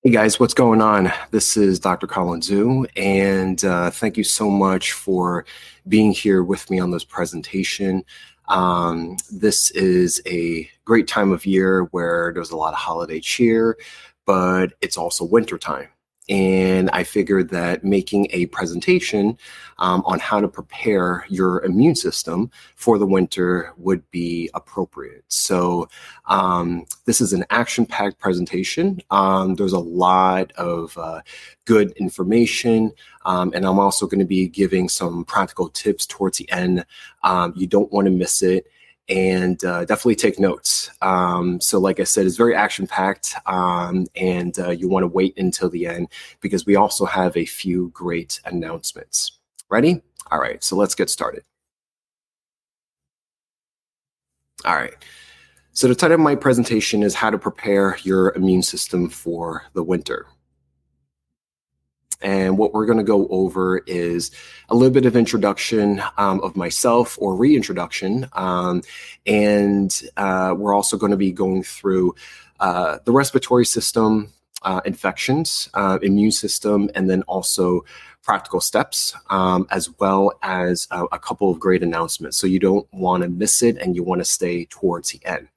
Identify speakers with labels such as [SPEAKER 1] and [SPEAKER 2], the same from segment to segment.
[SPEAKER 1] Hey guys, what's going on? This is Dr. Colin Zhu, and thank you so much for being here with me on this presentation. This is a great time of year where there's a lot of holiday cheer, but it's also winter time. And I figured that making a presentation on how to prepare your immune system for the winter would be appropriate. So this is an action-packed presentation. There's a lot of good information, and I'm also going to be giving some practical tips towards the end. You don't want to miss it. And definitely take notes. So like I said, it's very action-packed, and you want to wait until the end because we also have a few great announcements. Ready? All right, so let's get started. All right. So the title of my presentation is How to Prepare Your Immune System for the Winter. And what we're going to go over is a little bit of introduction of myself or reintroduction. And we're also going to be going through the respiratory system, infections, immune system, and then also practical steps, as well as a couple of great announcements. So you don't want to miss it and you want to stay towards the end.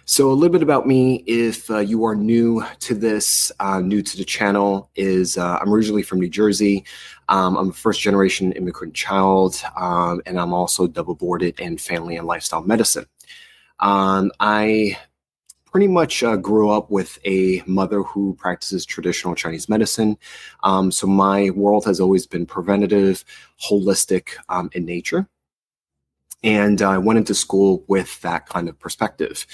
[SPEAKER 1] So a little bit about me, if you are new to this, new to the channel, is I'm originally from New Jersey. I'm a first-generation immigrant child, and I'm also double-boarded in family and lifestyle medicine. I pretty much grew up with a mother who practices traditional Chinese medicine. So my world has always been preventative, holistic in nature. And I went into school with that kind of perspective.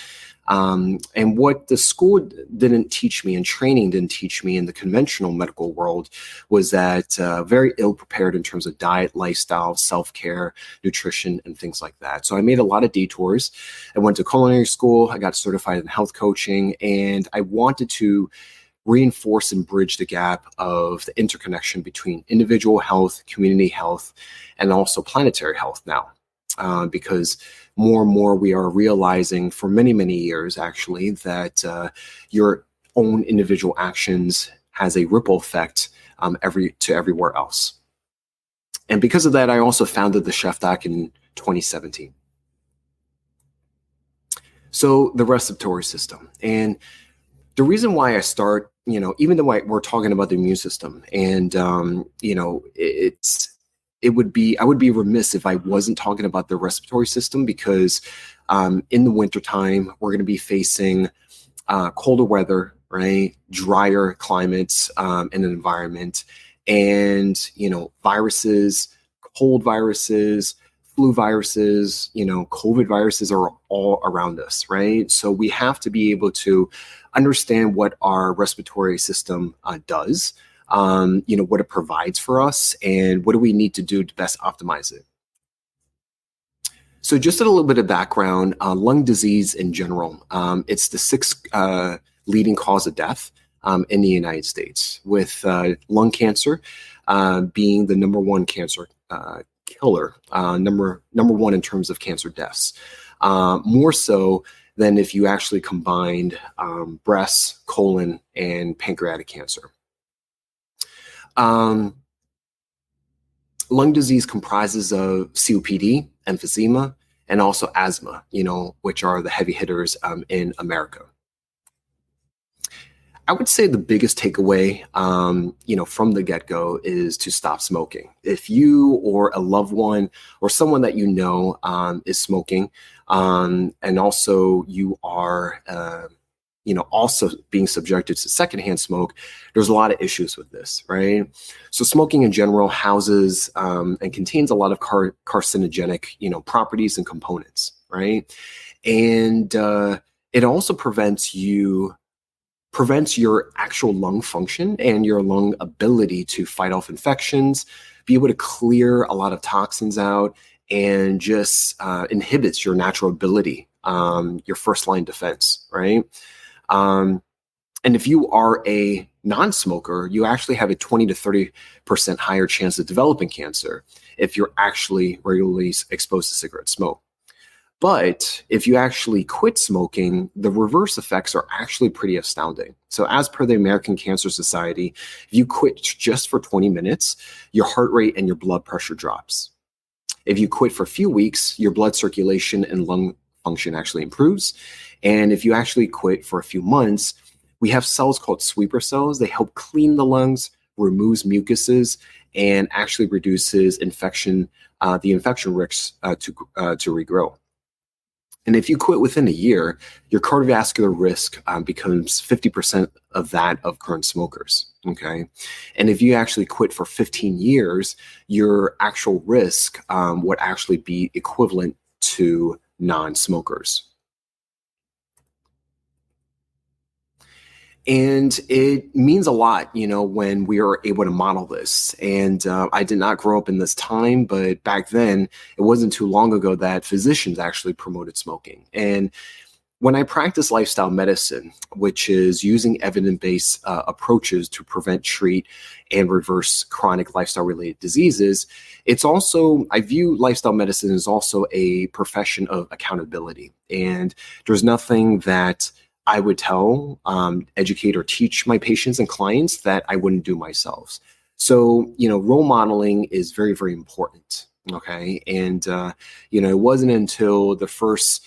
[SPEAKER 1] And what the school didn't teach me and training didn't teach me in the conventional medical world was that very ill-prepared in terms of diet, lifestyle, self-care, nutrition, and things like that. So I made a lot of detours. I went to culinary school. I got certified in health coaching, and I wanted to reinforce and bridge the gap of the interconnection between individual health, community health, and also planetary health now. Because more and more we are realizing for many, many years, actually, that your own individual actions has a ripple effect to everywhere else. And because of that, I also founded TheChefDoc in 2017. So the respiratory system. And the reason why I start, even though we're talking about the immune system, and, I would be remiss if I wasn't talking about the respiratory system because in the wintertime, we're going to be facing colder weather, right? Drier climates in an environment, and, viruses, cold viruses, flu viruses, COVID viruses are all around us, right? So we have to be able to understand what our respiratory system does. What it provides for us, and what do we need to do to best optimize it. So just a little bit of background, lung disease in general, it's the sixth leading cause of death in the United States, with lung cancer being the number one cancer killer, number one in terms of cancer deaths, more so than if you actually combined breast, colon, and pancreatic cancer. Lung disease comprises of COPD, emphysema, and also asthma, which are the heavy hitters in America. I would say the biggest takeaway, from the get-go is to stop smoking. If you or a loved one or someone that is smoking, and also you are also being subjected to secondhand smoke, there's a lot of issues with this, right? So smoking in general houses and contains a lot of carcinogenic, properties and components, right? And it also prevents your actual lung function and your lung ability to fight off infections, be able to clear a lot of toxins out, and just inhibits your natural ability, your first line defense, right? And if you are a non-smoker, you actually have a 20 to 30% higher chance of developing cancer if you're actually regularly exposed to cigarette smoke. But if you actually quit smoking, the reverse effects are actually pretty astounding. So as per the American Cancer Society, if you quit just for 20 minutes, your heart rate and your blood pressure drops. If you quit for a few weeks, your blood circulation and lung function actually improves. And if you actually quit for a few months, we have cells called sweeper cells. They help clean the lungs, removes mucuses, and actually reduces infection, the infection risks to regrow. And if you quit within a year, your cardiovascular risk becomes 50% of that of current smokers. Okay. And if you actually quit for 15 years, your actual risk would actually be equivalent to non-smokers. And it means a lot, when we are able to model this. And I did not grow up in this time, but back then, it wasn't too long ago that physicians actually promoted smoking. And when I practice lifestyle medicine, which is using evidence-based approaches to prevent, treat, and reverse chronic lifestyle-related diseases, I view lifestyle medicine as also a profession of accountability. And there's nothing that I would tell, educate, or teach my patients and clients that I wouldn't do myself. So, role modeling is very, very important. Okay. And, it wasn't until the first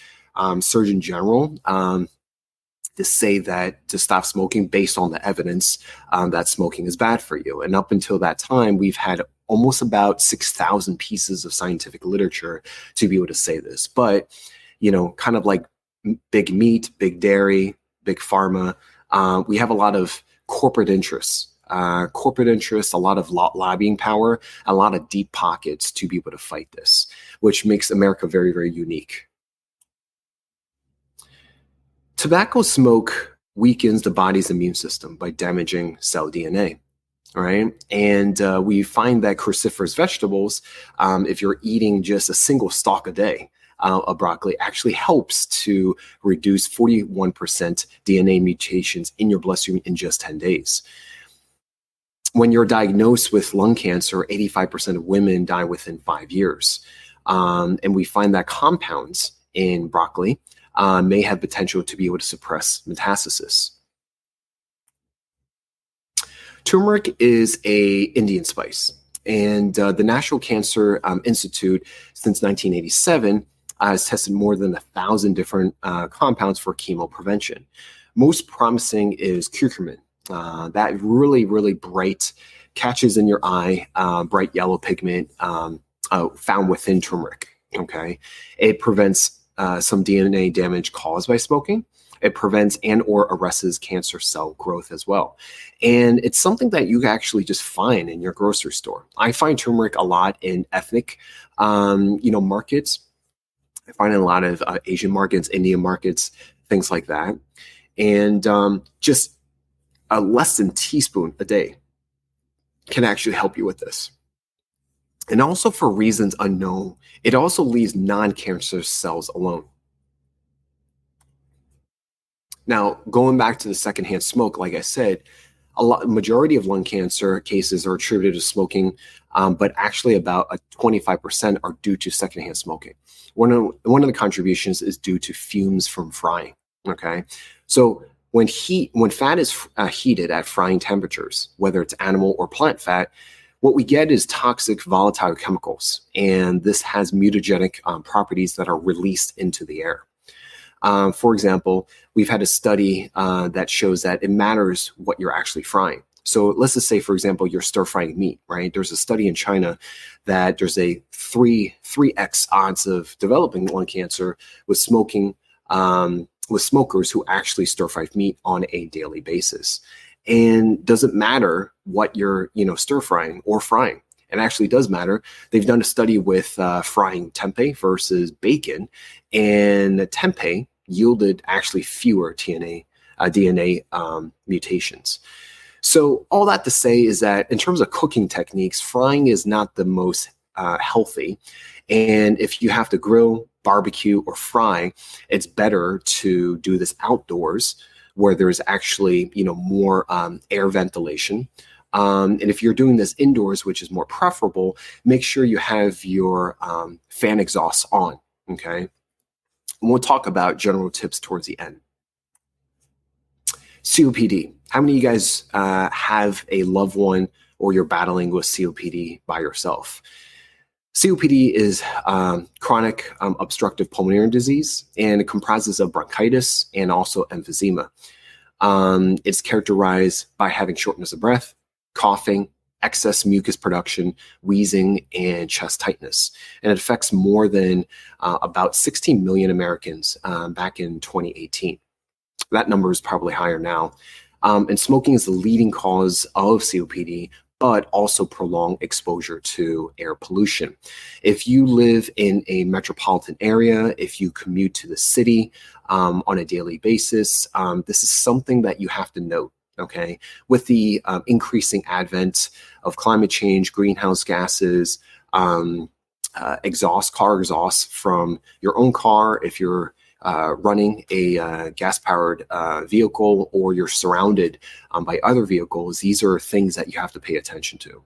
[SPEAKER 1] Surgeon General to say that to stop smoking based on the evidence that smoking is bad for you. And up until that time, we've had almost about 6,000 pieces of scientific literature to be able to say this. But, kind of like big meat, big dairy, big pharma, we have a lot of corporate interests. A lot of lobbying power, a lot of deep pockets to be able to fight this, which makes America very, very unique. Tobacco smoke weakens the body's immune system by damaging cell DNA. Right. And we find that cruciferous vegetables, if you're eating just a single stalk a day of broccoli, actually helps to reduce 41% DNA mutations in your bloodstream in just 10 days. When you're diagnosed with lung cancer, 85% of women die within 5 years. And we find that compounds in broccoli may have potential to be able to suppress metastasis. Turmeric is a Indian spice, and the National Cancer Institute since 1987 has tested more than 1,000 different compounds for chemo prevention. Most promising is curcumin. That really, really bright, catches in your eye, bright yellow pigment found within turmeric. Okay, it prevents some DNA damage caused by smoking. It prevents and or arrests cancer cell growth as well. And it's something that you actually just find in your grocery store. I find turmeric a lot in ethnic, markets. I find it in a lot of Asian markets, Indian markets, things like that. And just a less than teaspoon a day can actually help you with this. And also for reasons unknown, it also leaves non-cancerous cells alone. Now, going back to the secondhand smoke, like I said, majority of lung cancer cases are attributed to smoking, but actually about 25% are due to secondhand smoking. One of the contributions is due to fumes from frying. Okay, so when fat is heated at frying temperatures, whether it's animal or plant fat, what we get is toxic volatile chemicals, and this has mutagenic properties that are released into the air. For example, we've had a study that shows that it matters what you're actually frying. So let's just say, for example, you're stir frying meat, right? There's a study in China that there's a 3x odds of developing lung cancer with smoking, with smokers who actually stir fry meat on a daily basis. And doesn't matter what you're, stir frying or frying. It actually does matter. They've done a study with frying tempeh versus bacon, and the tempeh yielded actually fewer DNA mutations. So all that to say is that in terms of cooking techniques, frying is not the most healthy. And if you have to grill, barbecue, or fry, it's better to do this outdoors where there's actually, more air ventilation. And if you're doing this indoors, which is more preferable, make sure you have your fan exhaust on, okay? And we'll talk about general tips towards the end. COPD. How many of you guys have a loved one or you're battling with COPD by yourself? COPD is chronic obstructive pulmonary disease, and it comprises of bronchitis and also emphysema. It's characterized by having shortness of breath, coughing, excess mucus production, wheezing, and chest tightness. And it affects more than about 16 million Americans back in 2018. That number is probably higher now. And smoking is the leading cause of COPD, but also prolonged exposure to air pollution. If you live in a metropolitan area, if you commute to the city on a daily basis, this is something that you have to note. Okay, with the increasing advent of climate change, greenhouse gases, car exhaust from your own car, if you're running a gas-powered vehicle, or you're surrounded by other vehicles, these are things that you have to pay attention to.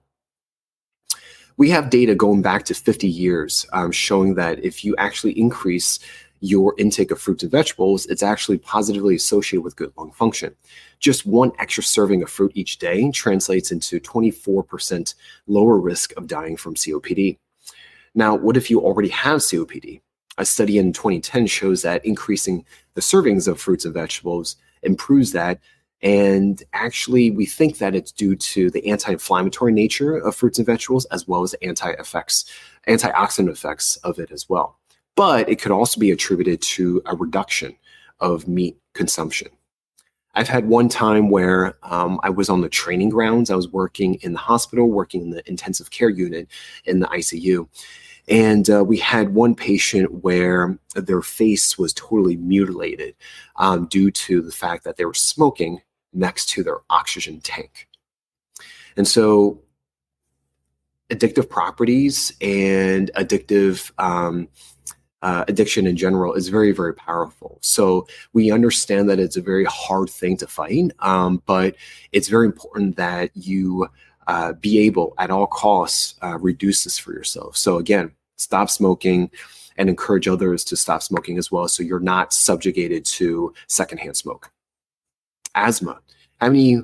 [SPEAKER 1] We have data going back to 50 years showing that if you actually increase your intake of fruits and vegetables, it's actually positively associated with good lung function. Just one extra serving of fruit each day translates into 24% lower risk of dying from COPD. Now, what if you already have COPD? A study in 2010 shows that increasing the servings of fruits and vegetables improves that. And actually, we think that it's due to the anti-inflammatory nature of fruits and vegetables, as well as the antioxidant effects of it as well. But it could also be attributed to a reduction of meat consumption. I've had one time where I was on the training grounds. I was working in the hospital, working in the intensive care unit in the ICU. And we had one patient where their face was totally mutilated due to the fact that they were smoking next to their oxygen tank. And so addictive properties and addiction in general is very, very powerful. So we understand that it's a very hard thing to fight, but it's very important that you be able at all costs reduce this for yourself. So again, stop smoking and encourage others to stop smoking as well, so you're not subjugated to secondhand smoke. Asthma. How many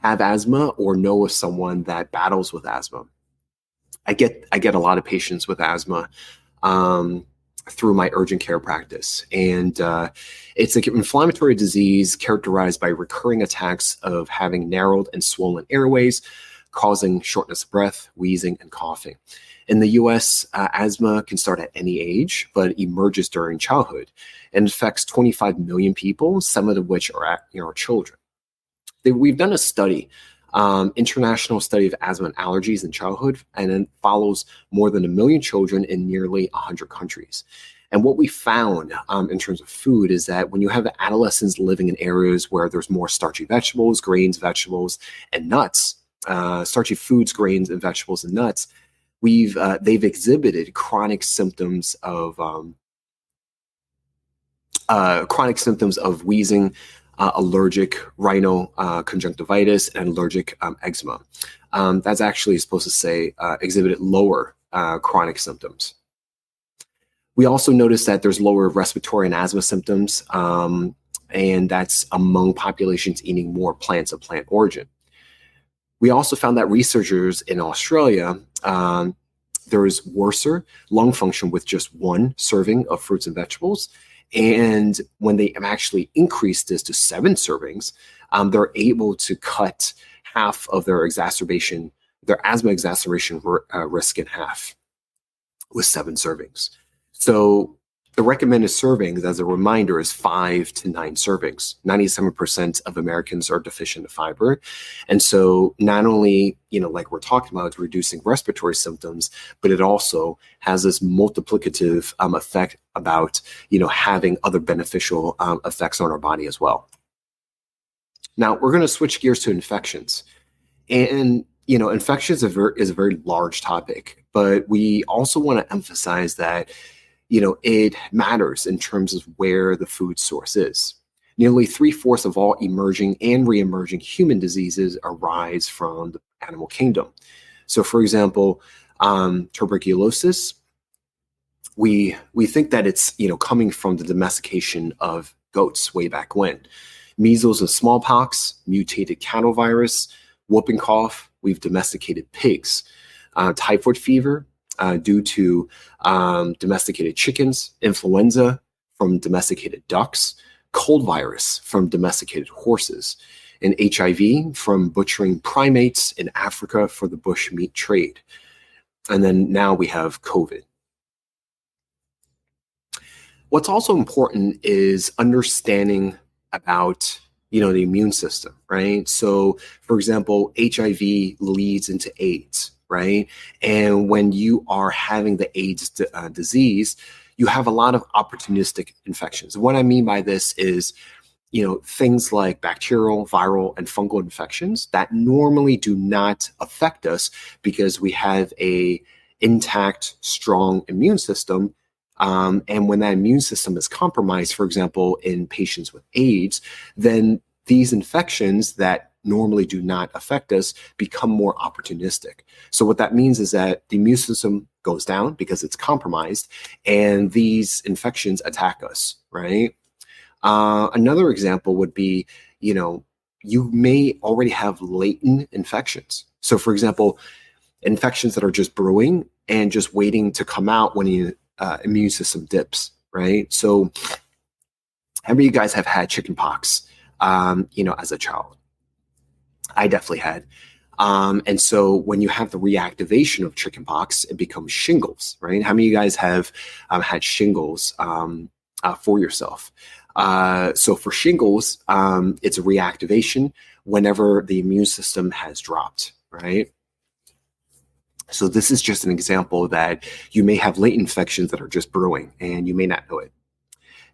[SPEAKER 1] have asthma or know of someone that battles with asthma? I get a lot of patients with asthma through my urgent care practice. And it's an inflammatory disease characterized by recurring attacks of having narrowed and swollen airways, causing shortness of breath, wheezing, and coughing. In the US, asthma can start at any age, but emerges during childhood and affects 25 million people, some of which are children. We've done a study, international study of asthma and allergies in childhood, and it follows more than 1 million children in nearly 100 countries. And what we found in terms of food is that when you have adolescents living in areas where there's more starchy vegetables, grains, vegetables, and nuts, starchy foods, grains, and vegetables and nuts, they've exhibited chronic symptoms of wheezing, allergic rhinoconjunctivitis, and allergic eczema. That's actually supposed to say exhibited lower chronic symptoms. We also noticed that there's lower respiratory and asthma symptoms, and that's among populations eating more plants of plant origin. We also found that researchers in Australia, there is worser lung function with just one serving of fruits and vegetables. And when they actually increased this to 7 servings, they're able to cut half of their asthma exacerbation risk in half with 7 servings. So the recommended servings, as a reminder, is 5 to 9 servings. 97% of Americans are deficient in fiber. And so not only, like we're talking about, it's reducing respiratory symptoms, but it also has this multiplicative effect about, having other beneficial effects on our body as well. Now, we're going to switch gears to infections. And, infections is a very large topic, but we also want to emphasize that it matters in terms of where the food source is. Nearly 3/4 of all emerging and re-emerging human diseases arise from the animal kingdom. So, for example, tuberculosis we think that it's, coming from the domestication of goats way back when. Measles and smallpox, mutated cattle virus, whooping cough, we've domesticated pigs. Typhoid fever, due to domesticated chickens, influenza from domesticated ducks, cold virus from domesticated horses, and HIV from butchering primates in Africa for the bush meat trade. And then now we have COVID. What's also important is understanding about, the immune system, right? So, for example, HIV leads into AIDS, right? And when you are having the AIDS disease, you have a lot of opportunistic infections. And what I mean by this is, things like bacterial, viral, and fungal infections that normally do not affect us because we have a intact, strong immune system. And when that immune system is compromised, for example, in patients with AIDS, then these infections that normally do not affect us become more opportunistic. So what that means is that the immune system goes down because it's compromised, and these infections attack us, right? Another example would be, you may already have latent infections. So for example, infections that are just brewing and just waiting to come out when the immune system dips, right? So how many of you guys have had chicken pox, as a child? I definitely had. And so when you have the reactivation of chickenpox, it becomes shingles, right? How many of you guys have had shingles for yourself? So for shingles, it's a reactivation whenever the immune system has dropped, right? So this is just an example that you may have latent infections that are just brewing and you may not know it.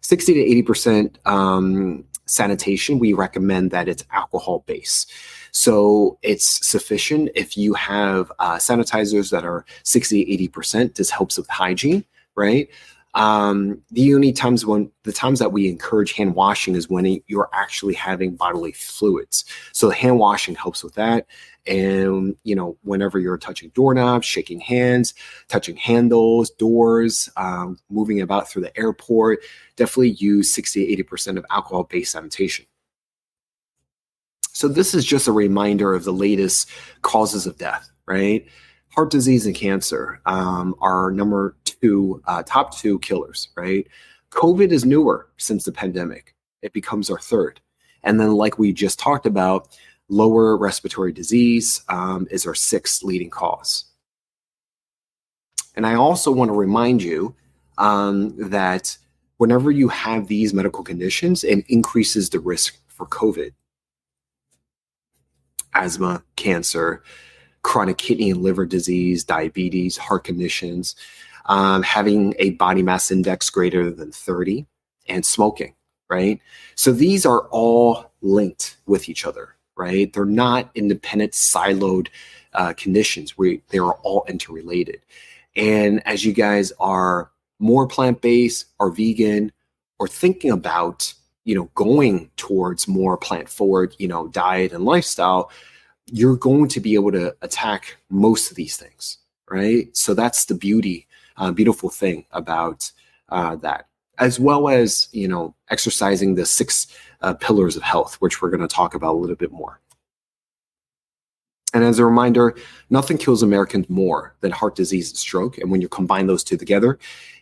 [SPEAKER 1] 60 to 80% sanitation, we recommend that it's alcohol-based. So it's sufficient if you have sanitizers that are 60 to 80%. This helps with hygiene, right? The times that we encourage hand washing is when you're actually having bodily fluids. So hand washing helps with that. And, whenever you're touching doorknobs, shaking hands, touching handles, doors, moving about through the airport, definitely use 60 to 80% of alcohol-based sanitation. So this is just a reminder of the latest causes of death, right? Heart disease and cancer are top two killers, right? COVID is newer since the pandemic. It becomes our third. And then like we just talked about, lower respiratory disease is our sixth leading cause. And I also want to remind you that whenever you have these medical conditions, it increases the risk for COVID. Asthma, cancer, chronic kidney and liver disease, diabetes, heart conditions, having a body mass index greater than 30, and smoking, right? So these are all linked with each other, right? They're not independent, siloed conditions. They are all interrelated. And as you guys are more plant-based or vegan or thinking about, going towards more plant-forward, diet and lifestyle, you're going to be able to attack most of these things, right? So that's the beautiful thing about that, as well as, exercising the 6 pillars of health, which we're going to talk about a little bit more. And as a reminder, nothing kills Americans more than heart disease and stroke. And when you combine those two together,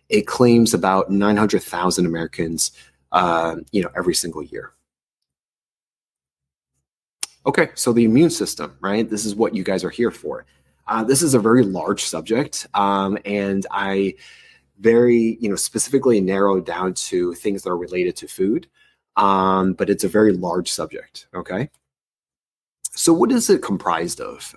[SPEAKER 1] it claims about 900,000 Americans, every single year. Okay, so the immune system, right? This is what you guys are here for. This is a very large subject, and I very, specifically narrowed down to things that are related to food, but it's a very large subject, okay? So what is it comprised of?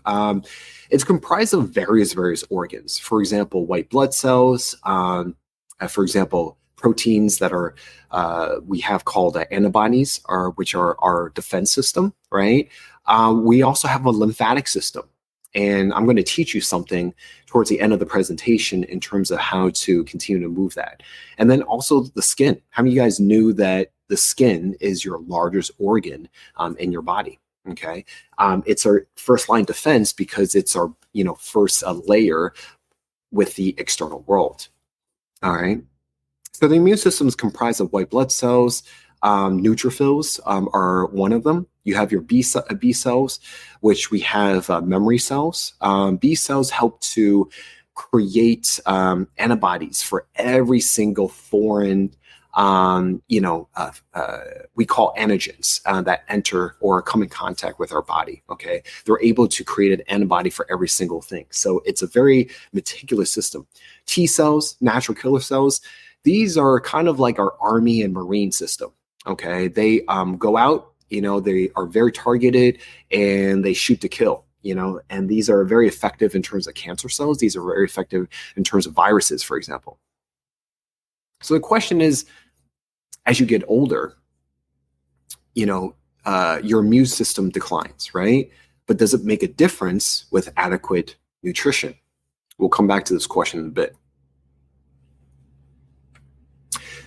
[SPEAKER 1] It's comprised of various organs. For example, white blood cells, for example, proteins that are we have called antibodies, which are our defense system, right? We also have a lymphatic system. And I'm going to teach you something towards the end of the presentation in terms of how to continue to move that. And then also the skin. How many of you guys knew that the skin is your largest organ in your body? Okay. It's our first line defense because it's our, first layer with the external world. All right. So the immune system is comprised of white blood cells. Neutrophils are one of them. You have your B cells, which we have memory cells. B cells help to create antibodies for every single foreign, we call antigens that enter or come in contact with our body. Okay, they're able to create an antibody for every single thing. So it's a very meticulous system. T cells, natural killer cells. These are kind of like our Army and Marine system. Okay, they go out, they are very targeted and they shoot to kill, and these are very effective in terms of cancer cells. These are very effective in terms of viruses, for example. So the question is, as you get older, your immune system declines, right? But does it make a difference with adequate nutrition? We'll come back to this question in a bit.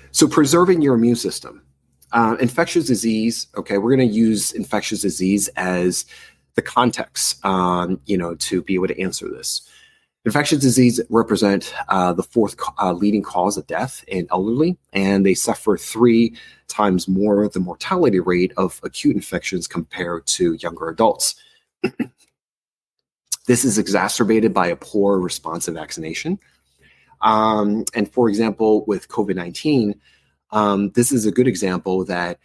[SPEAKER 1] So preserving your immune system. Infectious disease, okay, we're going to use infectious disease as the context, to be able to answer this. Infectious disease represent the fourth leading cause of death in elderly, and they suffer 3 times more the mortality rate of acute infections compared to younger adults. This is exacerbated by a poor response to vaccination. And for example, with COVID-19, this is a good example that,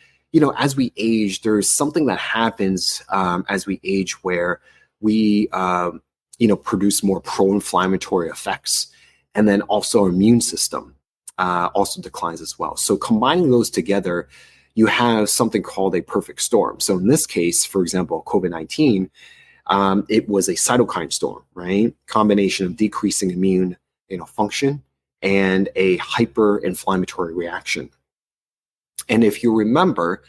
[SPEAKER 1] as we age, there's something that happens as we age where we, produce more pro-inflammatory effects. And then also our immune system also declines as well. So combining those together, you have something called a perfect storm. So in this case, for example, COVID-19, it was a cytokine storm, right? Combination of decreasing immune function and a hyper-inflammatory reaction. And if you remember,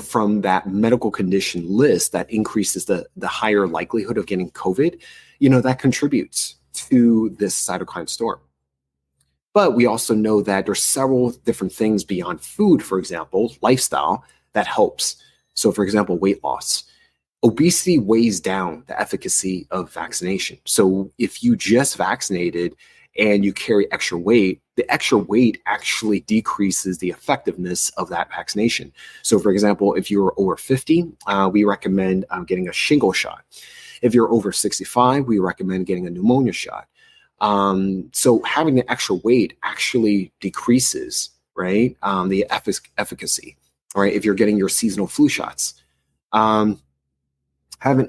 [SPEAKER 1] from that medical condition list that increases the higher likelihood of getting COVID, that contributes to this cytokine storm. But we also know that there's several different things beyond food, for example, lifestyle, that helps. So for example, weight loss. Obesity weighs down the efficacy of vaccination. So if you just vaccinated and you carry extra weight, the extra weight actually decreases the effectiveness of that vaccination. So for example, if you're over 50, we recommend getting a shingle shot. If you're over 65, we recommend getting a pneumonia shot. So having the extra weight actually decreases, right, the efficacy, right? If you're getting your seasonal flu shots. Having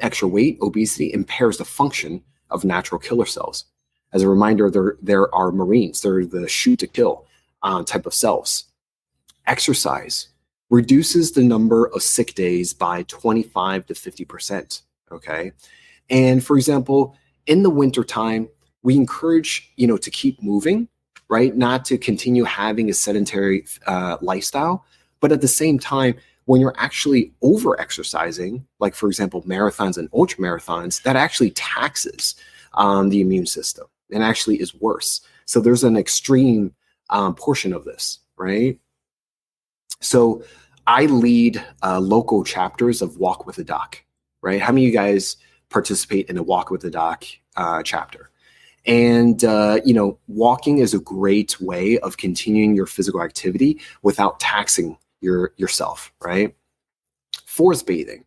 [SPEAKER 1] extra weight, obesity, impairs the function of natural killer cells. As a reminder, there are Marines. They're the shoot to kill type of cells. Exercise reduces the number of sick days by 25 to 50%, okay? And for example, in the wintertime, we encourage, to keep moving, right? Not to continue having a sedentary lifestyle, but at the same time, when you're actually over exercising, like for example, marathons and ultra marathons, that actually taxes the immune system and actually is worse. So there's an extreme portion of this, right? So I lead local chapters of Walk with the Doc, right? How many of you guys participate in a Walk with the Doc chapter? And, walking is a great way of continuing your physical activity without taxing yourself, right? Forest bathing.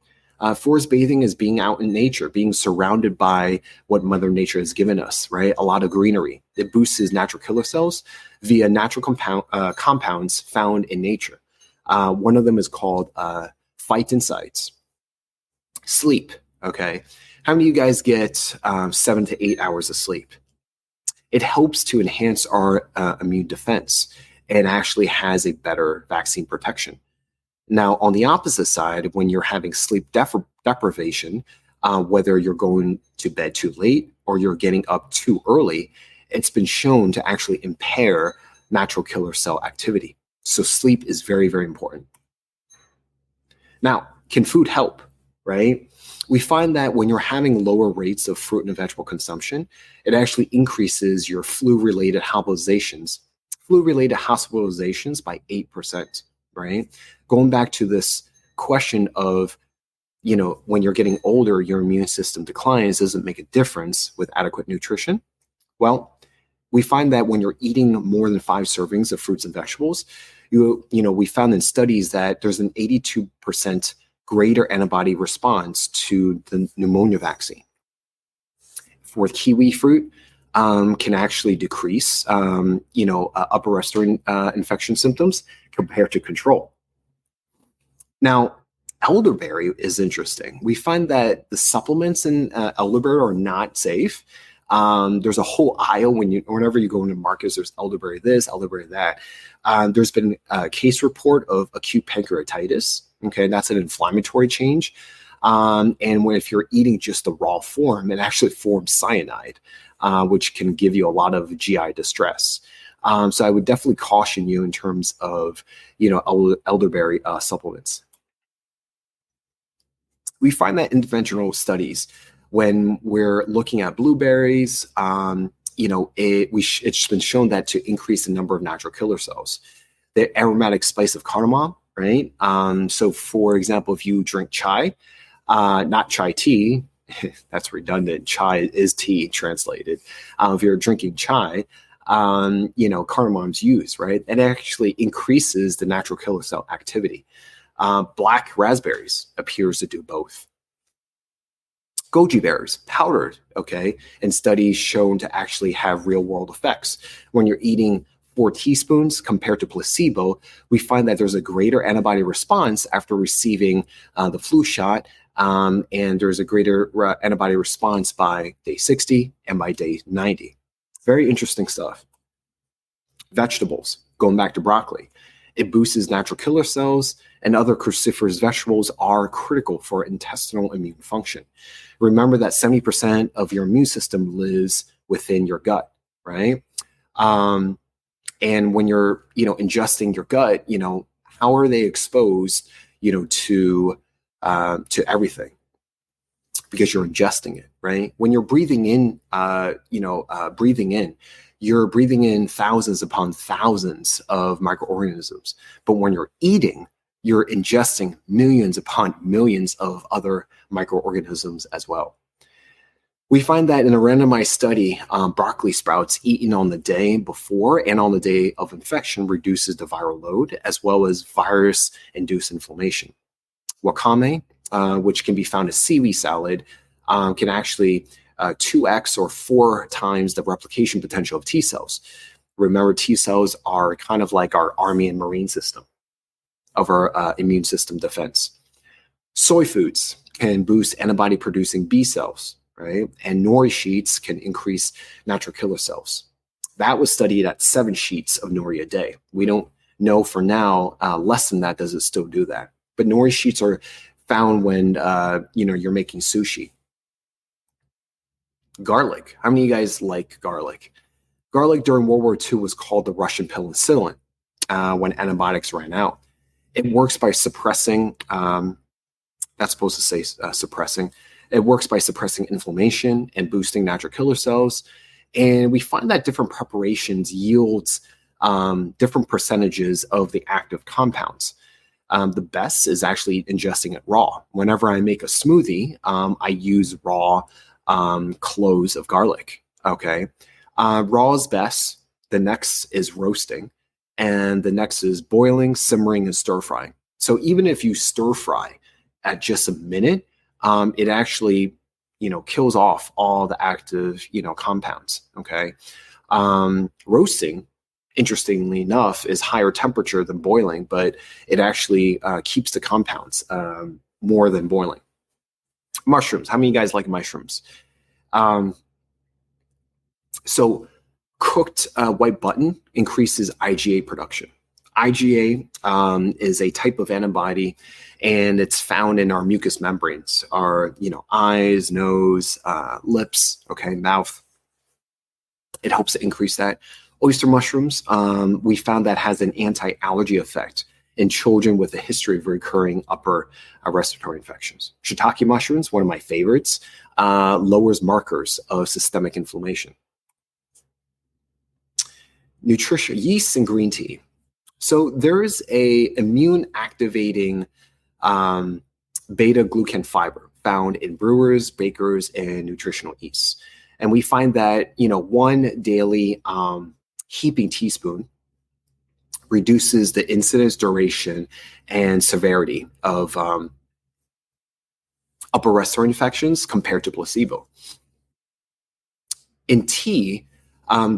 [SPEAKER 1] Forest bathing is being out in nature, being surrounded by what Mother Nature has given us, right? A lot of greenery. It boosts natural killer cells via natural compounds found in nature. One of them is called phytoncides. Sleep, okay? How many of you guys get 7 to 8 hours of sleep? It helps to enhance our immune defense and actually has a better vaccine protection. Now, on the opposite side, when you're having sleep deprivation, whether you're going to bed too late or you're getting up too early, it's been shown to actually impair natural killer cell activity. So sleep is very, very important. Now, can food help, right? We find that when you're having lower rates of fruit and vegetable consumption, it actually increases your flu-related hospitalizations by 8%, right? Going back to this question of, when you're getting older, your immune system declines, does it make a difference with adequate nutrition? Well, We find that when you're eating more than 5 servings of fruits and vegetables, we found in studies that there's an 82% greater antibody response to the pneumonia vaccine. For kiwi fruit, can actually decrease, upper respiratory infection symptoms compared to control. Now, elderberry is interesting. We find that the supplements in elderberry are not safe. There's a whole aisle whenever you go into markets, there's elderberry this, elderberry that. There's been a case report of acute pancreatitis. Okay, that's an inflammatory change. And if you're eating just the raw form, it actually forms cyanide, which can give you a lot of GI distress. So I would definitely caution you in terms of, elderberry supplements. We find that interventional studies, when we're looking at blueberries, it's been shown that to increase the number of natural killer cells. The aromatic spice of cardamom, right? So for example, if you drink chai, not chai tea, that's redundant. Chai is tea translated. If you're drinking chai, cardamom's used, right? And it actually increases the natural killer cell activity. Black raspberries appears to do both. Goji berries, powdered, okay, and studies shown to actually have real world effects. When you're eating 4 teaspoons compared to placebo, we find that there's a greater antibody response after receiving the flu shot, and there's a greater antibody response by day 60 and by day 90. Very interesting stuff. Vegetables, going back to broccoli. It boosts natural killer cells, and other cruciferous vegetables are critical for intestinal immune function. Remember that 70% of your immune system lives within your gut, right? And when you're, ingesting your gut, how are they exposed, to everything? Because you're ingesting it, right? When you're breathing in, you're breathing in thousands upon thousands of microorganisms. But when you're eating, you're ingesting millions upon millions of other microorganisms as well. We find that in a randomized study, broccoli sprouts eaten on the day before and on the day of infection reduces the viral load as well as virus-induced inflammation. Wakame, which can be found as seaweed salad, can actually 2x or 4 times the replication potential of T cells. Remember, T cells are kind of like our Army and Marine system of our immune system defense. Soy foods can boost antibody-producing B cells, right? And nori sheets can increase natural killer cells. That was studied at 7 sheets of nori a day. We don't know for now, less than that, does it still do that? But nori sheets are found when, you're making sushi. Garlic. How many of you guys like garlic? Garlic during World War II was called the Russian penicillin when antibiotics ran out. It works by suppressing, that's supposed to say suppressing. It works by suppressing inflammation and boosting natural killer cells. And we find that different preparations yields different percentages of the active compounds. The best is actually ingesting it raw. Whenever I make a smoothie, I use raw cloves of garlic. Okay. Raw is best. The next is roasting. And the next is boiling, simmering, and stir frying. So even if you stir fry at just a minute, it actually, kills off all the active, compounds. Okay. Roasting, interestingly enough, is higher temperature than boiling, but it actually keeps the compounds more than boiling. Mushrooms. How many of you guys like mushrooms? So cooked white button increases IgA production. IgA is a type of antibody, and it's found in our mucous membranes, our eyes, nose, lips, okay, mouth. It helps to increase that. Oyster mushrooms, we found that has an anti-allergy effect in children with a history of recurring upper respiratory infections. Shiitake mushrooms, one of my favorites, lowers markers of systemic inflammation. Nutrition, yeast and green tea. So there is a immune activating beta glucan fiber found in brewers, bakers, and nutritional yeast. And we find that, one daily heaping teaspoon reduces the incidence, duration, and severity of upper respiratory infections compared to placebo. In tea,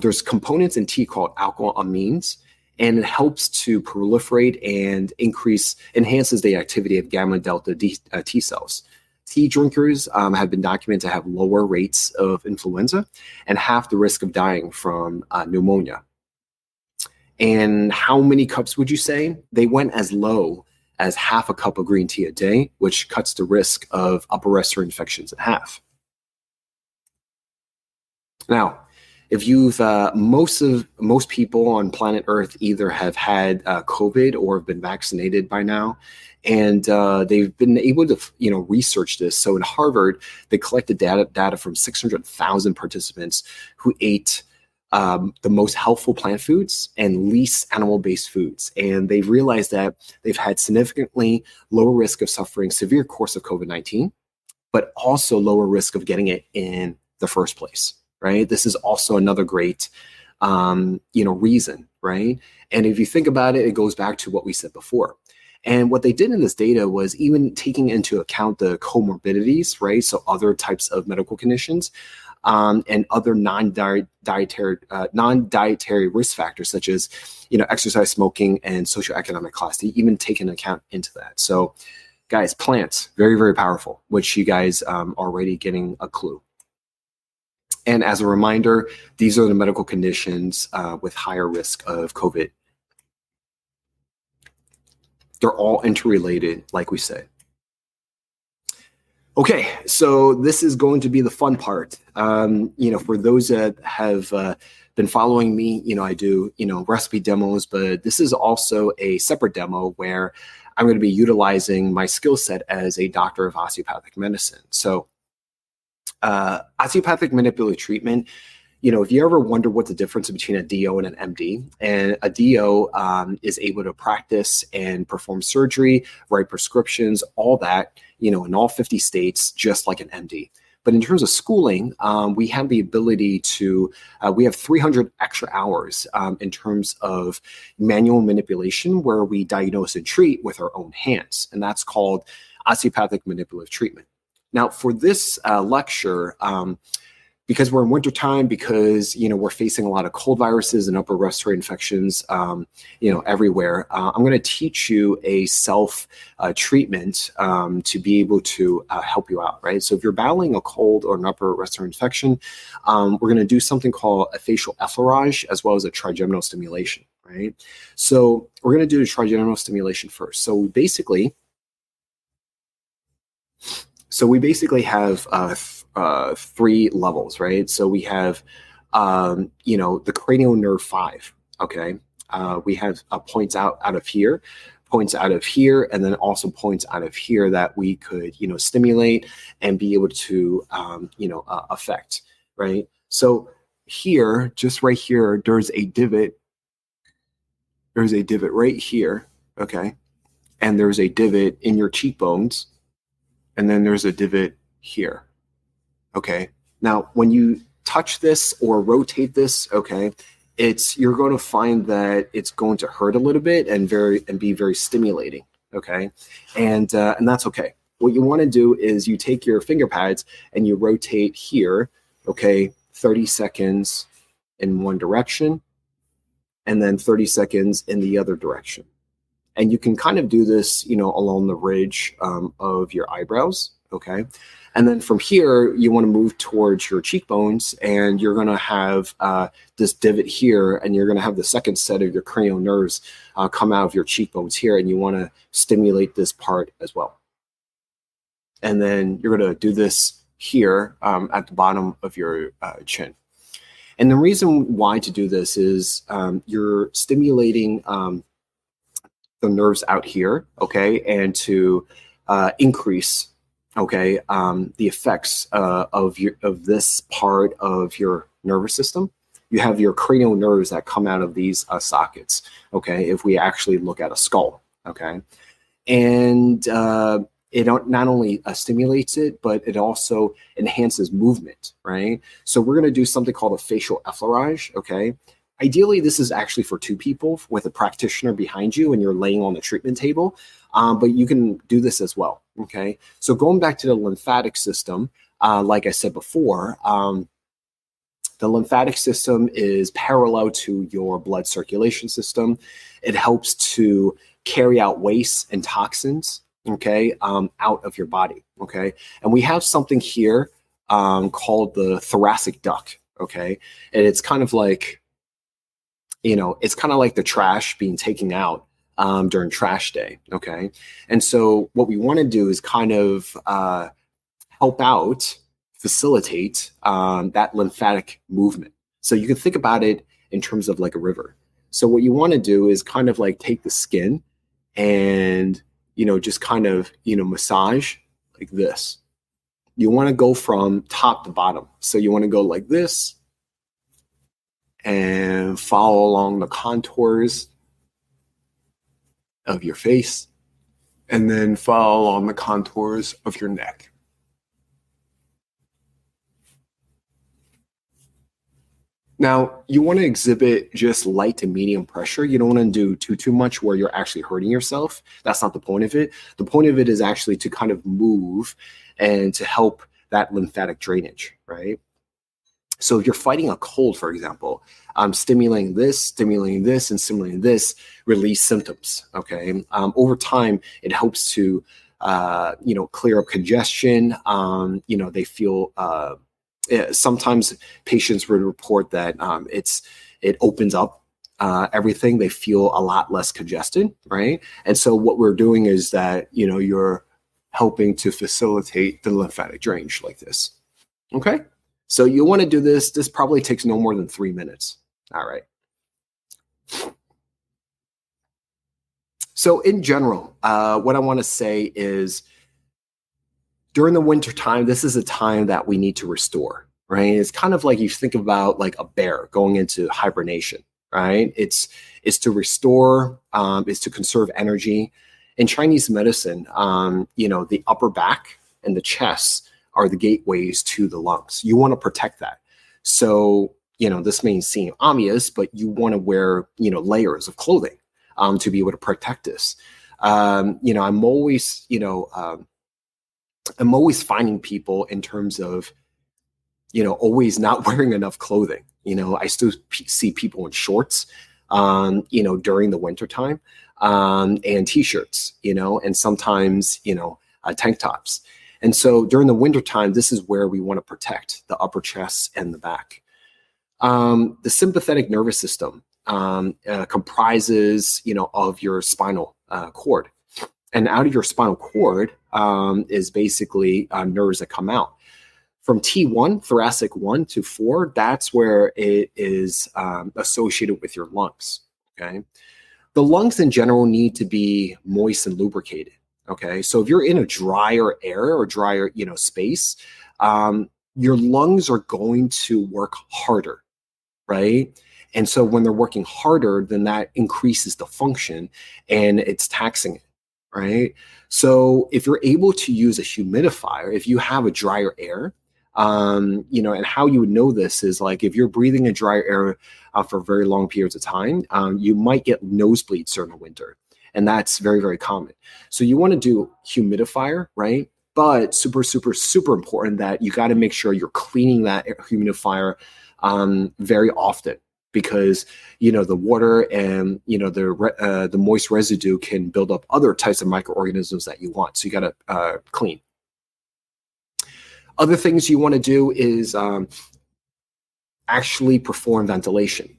[SPEAKER 1] there's components in tea called alkyl amines, and it helps to proliferate and enhances the activity of gamma delta T cells. Tea drinkers have been documented to have lower rates of influenza and half the risk of dying from pneumonia. And how many cups would you say? They went as low as half a cup of green tea a day, which cuts the risk of upper respiratory infections in half. Now, if you've most people on planet Earth either have had COVID or have been vaccinated by now, and they've been able to research this. So in Harvard, they collected data from 600,000 participants who ate the most healthful plant foods and least animal-based foods, and they've realized that they've had significantly lower risk of suffering severe course of COVID-19, but also lower risk of getting it in the first place. Right? This is also another great, reason, right? And if you think about it, it goes back to what we said before. And what they did in this data was even taking into account the comorbidities, right? So other types of medical conditions and other non-dietary risk factors, such as, exercise, smoking, and socioeconomic class. They even take into account into that. So, guys, plants, very, very powerful, which you guys are already getting a clue. And as a reminder, these are the medical conditions with higher risk of COVID. They're all interrelated, like we said. Okay, so this is going to be the fun part. For those that have been following me, I do, recipe demos, but this is also a separate demo where I'm going to be utilizing my skill set as a doctor of osteopathic medicine. So osteopathic manipulative treatment, if you ever wonder what the difference between a DO and an MD, and a DO is able to practice and perform surgery, write prescriptions, all that, in all 50 states, just like an MD. But in terms of schooling, we have the ability to, we have 300 extra hours in terms of manual manipulation where we diagnose and treat with our own hands. And that's called osteopathic manipulative treatment. Now, for this lecture, because we're in wintertime, because we're facing a lot of cold viruses and upper respiratory infections, everywhere, I'm going to teach you a self treatment to be able to help you out, right? So if you're battling a cold or an upper respiratory infection, we're going to do something called a facial effleurage as well as a trigeminal stimulation, right? So we're going to do the trigeminal stimulation first. So we basically have three levels, right? So we have, the cranial nerve 5, okay? We have points out of here, and then also points out of here that we could, stimulate and be able to, affect, right? So here, just right here, there's a divot. There's a divot right here, okay? And there's a divot in your cheekbones. And then there's a divot here, okay? Now, when you touch this or rotate this, okay, you're going to find that it's going to hurt a little bit and be very stimulating, okay? And that's okay. What you want to do is you take your finger pads and you rotate here, okay, 30 seconds in one direction, and then 30 seconds in the other direction. And you can kind of do this, along the ridge of your eyebrows, okay? And then from here, you want to move towards your cheekbones, and you're going to have this divot here, and you're going to have the second set of your cranial nerves come out of your cheekbones here, and you want to stimulate this part as well. And then you're going to do this here at the bottom of your chin. And the reason why to do this is you're stimulating the nerves out here, okay, and to increase, okay, the effects of this part of your nervous system. You have your cranial nerves that come out of these sockets, okay, if we actually look at a skull, okay. And it not only stimulates it, but it also enhances movement, right? So we're going to do something called a facial effleurage, okay? Ideally, this is actually for two people with a practitioner behind you and you're laying on the treatment table, but you can do this as well, okay? So going back to the lymphatic system, like I said before, the lymphatic system is parallel to your blood circulation system. It helps to carry out waste and toxins, okay, out of your body, okay? And we have something here called the thoracic duct, okay? And it's kind of like, it's kind of like the trash being taken out during trash day, okay? And so what we want to do is kind of help out, facilitate that lymphatic movement. So you can think about it in terms of like a river. So what you want to do is kind of like take the skin and, just kind of, massage like this. You want to go from top to bottom. So you want to go like this and follow along the contours of your face and then follow along the contours of your neck. Now, you want to exhibit just light to medium pressure. You don't want to do too much where you're actually hurting yourself. That's not the point of it. The point of it is actually to kind of move and to help that lymphatic drainage, right? So if you're fighting a cold, for example, stimulating this, and stimulating this release symptoms, okay? Over time, it helps to, clear up congestion. They feel... sometimes patients would report that it opens up everything. They feel a lot less congested, right? And so what we're doing is that, you're helping to facilitate the lymphatic drainage like this. Okay? So you want to do this. This probably takes no more than 3 minutes. All right. So in general, what I want to say is, during the winter time, this is a time that we need to restore, right? It's kind of like you think about like a bear going into hibernation, right? It's to restore, it's to conserve energy. In Chinese medicine, the upper back and the chest are the gateways to the lungs. You want to protect that. So, this may seem obvious, but you want to wear, layers of clothing to be able to protect this. I'm always finding people in terms of, always not wearing enough clothing. I still see people in shorts, during the wintertime, and t-shirts, and sometimes, tank tops. And so during the wintertime, this is where we want to protect the upper chest and the back. The sympathetic nervous system comprises, of your spinal cord. And out of your spinal cord is basically nerves that come out. From T1, thoracic 1 to 4, that's where it is associated with your lungs, okay? The lungs in general need to be moist and lubricated, okay? So if you're in a drier air or drier, space, your lungs are going to work harder, right? And so when they're working harder, then that increases the function and it's taxing it. Right. So if you're able to use a humidifier, if you have a drier air, and how you would know this is like if you're breathing in drier air for very long periods of time, you might get nosebleeds during the winter. And that's very, very common. So you want to do humidifier, right? But super, super, super important that you got to make sure you're cleaning that humidifier very often. Because the water and the moist residue can build up other types of microorganisms that you want. So you got to clean. Other things you want to do is actually perform ventilation.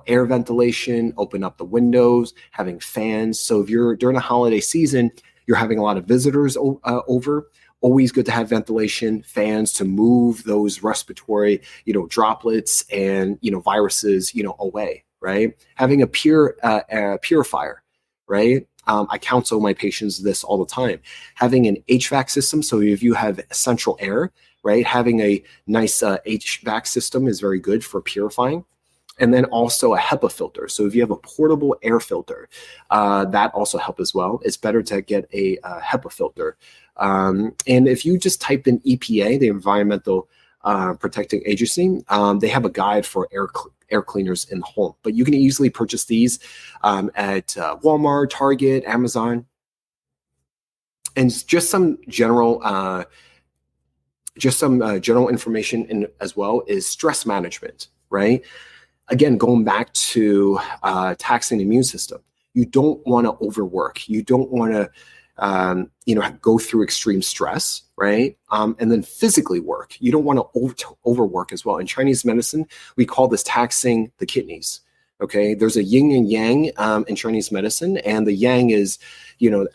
[SPEAKER 1] Air ventilation, open up the windows, having fans. So if you're during the holiday season, you're having a lot of visitors over. Always good to have ventilation, fans to move those respiratory, droplets and, viruses, away, right? Having a purifier, right? I counsel my patients this all the time. Having an HVAC system, so if you have central air, right? Having a nice HVAC system is very good for purifying. And then also a HEPA filter. So if you have a portable air filter, that also helps as well. It's better to get a HEPA filter. And if you just type in EPA, the Environmental Protecting Agency, they have a guide for air cleaners in the home. But you can easily purchase these at Walmart, Target, Amazon. And just some general information as well is stress management, right? Again, going back to taxing the immune system, you don't want to overwork. You don't want to go through extreme stress, right? And then physically work. You don't want to overwork as well. In Chinese medicine, we call this taxing the kidneys. Okay, there's a yin and yang in Chinese medicine, and the yang is,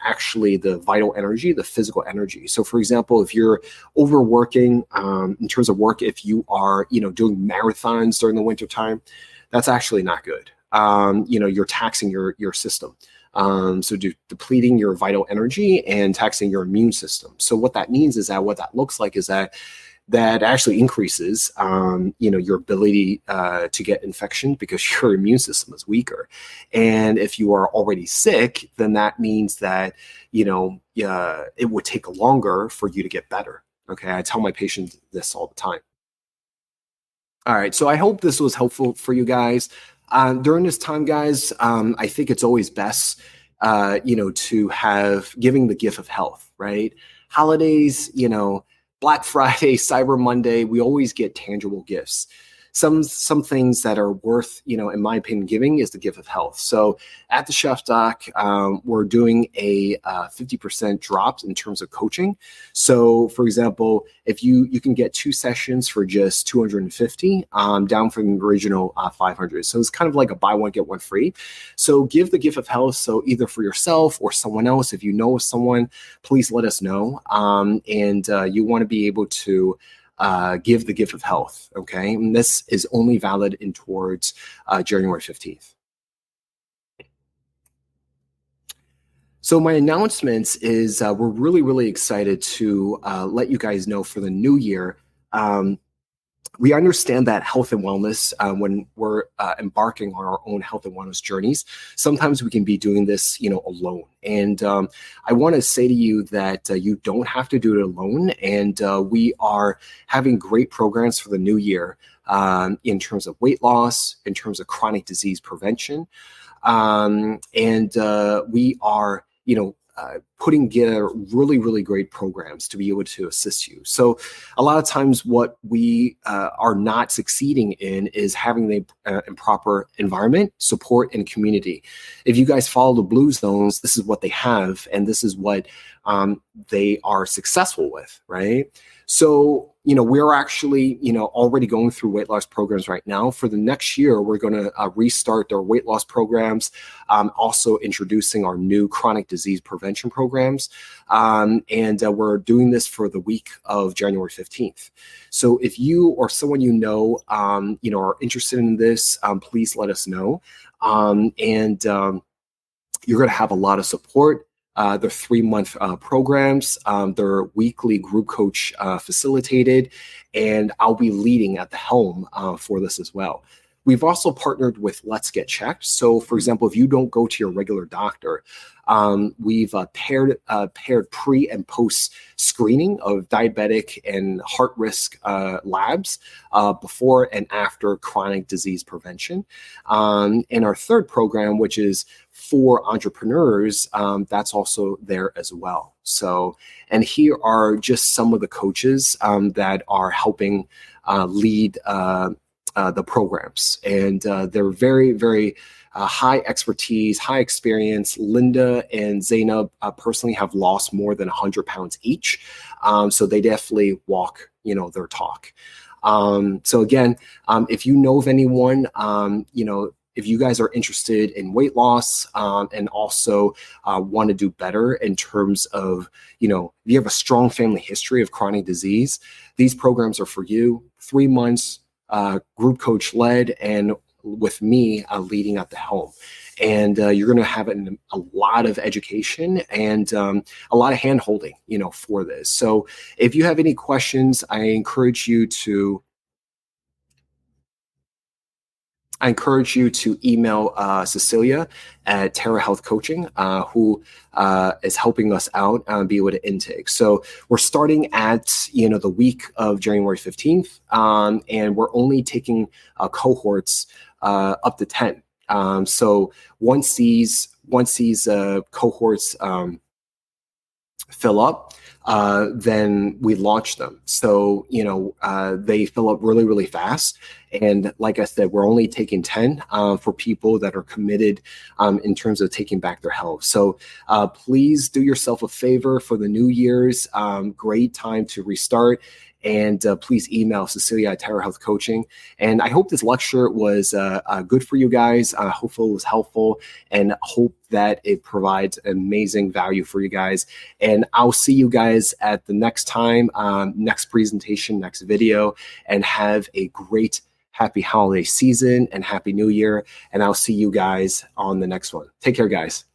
[SPEAKER 1] actually the vital energy, the physical energy. So, for example, if you're overworking in terms of work, if you are, doing marathons during the wintertime, that's actually not good. You're taxing your system. So depleting your vital energy and taxing your immune system. So what that means is that what that looks like is that actually increases, your ability to get infection because your immune system is weaker. And if you are already sick, then that means that, it would take longer for you to get better. Okay. I tell my patients this all the time. All right. So I hope this was helpful for you guys. During this time, guys, I think it's always best, to have giving the gift of health, right? Holidays, Black Friday, Cyber Monday, we always get tangible gifts. Some things that are worth, in my opinion, giving is the gift of health. So at the ChefDoc, we're doing a 50% drop in terms of coaching. So for example, if you can get 2 sessions for just $250, down from the original $500. So it's kind of like a buy one, get one free. So give the gift of health. So either for yourself or someone else, if you know of someone, please let us know. And you want to be able to give the gift of health, okay? And this is only valid in towards January 15th. So my announcements is we're really, really excited to let you guys know for the new year. We understand that health and wellness, when we're embarking on our own health and wellness journeys, sometimes we can be doing this, alone. And I want to say to you that you don't have to do it alone. And we are having great programs for the new year in terms of weight loss, in terms of chronic disease prevention. And we are, putting together really, really great programs to be able to assist you. So a lot of times what we are not succeeding in is having the improper environment, support, and community. If you guys follow the Blue Zones, this is what they have, and this is what they are successful with, right? So, we're actually, already going through weight loss programs right now. For the next year, we're going to restart our weight loss programs, also introducing our new chronic disease prevention programs. And we're doing this for the week of January 15th. So if you or someone are interested in this, please let us know. And you're going to have a lot of support. They're 3-month programs. They're weekly group coach facilitated, and I'll be leading at the helm for this as well. We've also partnered with Let's Get Checked. So, for example, if you don't go to your regular doctor, we've paired pre and post screening of diabetic and heart risk labs before and after chronic disease prevention. And our third program, which is for entrepreneurs, that's also there as well. So, and here are just some of the coaches that are helping lead the programs. And they're very, very high expertise, high experience. Linda and Zainab personally have lost more than 100 pounds each. So they definitely walk, their talk. So again, if you know of anyone, if you guys are interested in weight loss and also want to do better in terms of, if you have a strong family history of chronic disease, these programs are for you. 3 months, group coach led, and with me leading at the helm. And you're going to have a lot of education and a lot of hand holding, for this. So if you have any questions, I encourage you to I encourage you to email Cecilia at Terra Health Coaching, who is helping us out be able to intake. So we're starting at the week of January 15th, and we're only taking cohorts up to 10. So once these cohorts fill up, then we launch them. So, they fill up really, really fast. And like I said, we're only taking 10 for people that are committed in terms of taking back their health. So please do yourself a favor for the New Year's. Great time to restart. And please email Cecilia at Terra Health Coaching. And I hope this lecture was good for you guys. Hopefully it was helpful, and hope that it provides amazing value for you guys. And I'll see you guys at the next time, next presentation, next video, and have a great, happy holiday season and happy new year. And I'll see you guys on the next one. Take care, guys.